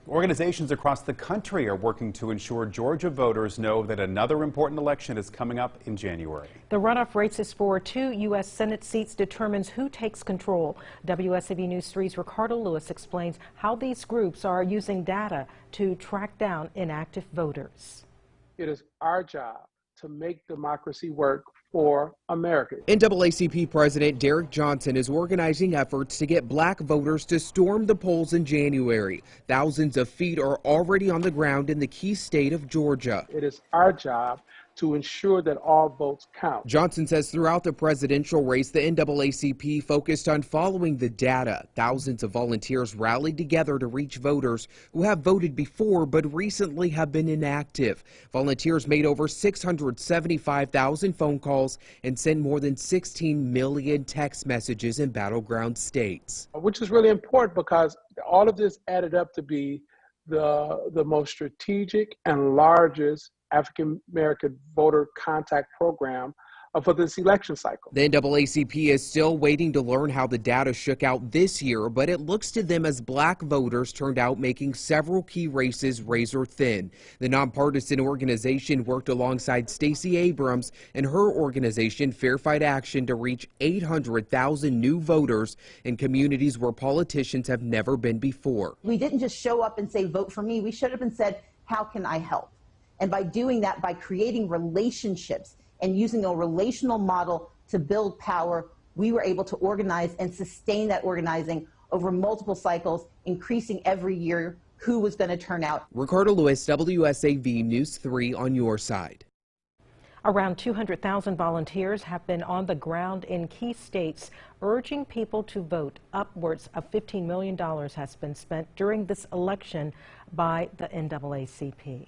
Organizations across the country are working to ensure Georgia voters know that another important election is coming up in January. The runoff races for 2 U.S. Senate seats determines who takes control. WSAV News 3's Ricardo Lewis explains how these groups are using data to track down inactive voters. It is our job to make democracy work for America. NAACP President Derek Johnson is organizing efforts to get black voters to storm the polls in January. Thousands of feet are already on the ground in the key state of Georgia. It is our job to ensure that all votes count. Johnson says throughout the presidential race, the NAACP focused on following the data. Thousands of volunteers rallied together to reach voters who have voted before but recently have been inactive. Volunteers made over 675,000 phone calls and sent more than 16 million text messages in battleground states. Which is really important because all of this added up to be the most strategic and largest African American voter contact program for this election cycle. The NAACP is still waiting to learn how the data shook out this year, but it looks to them as black voters turned out, making several key races razor thin. The nonpartisan organization worked alongside Stacey Abrams and her organization Fair Fight Action to reach 800,000 new voters in communities where politicians have never been before. We didn't just show up and say, vote for me. We showed up and said, how can I help? And by doing that, by creating relationships and using a relational model to build power, we were able to organize and sustain that organizing over multiple cycles, increasing every year who was going to turn out. Ricardo Lewis, WSAV News 3 on your side. Around 200,000 volunteers have been on the ground in key states urging people to vote. Upwards of $15 million has been spent during this election by the NAACP.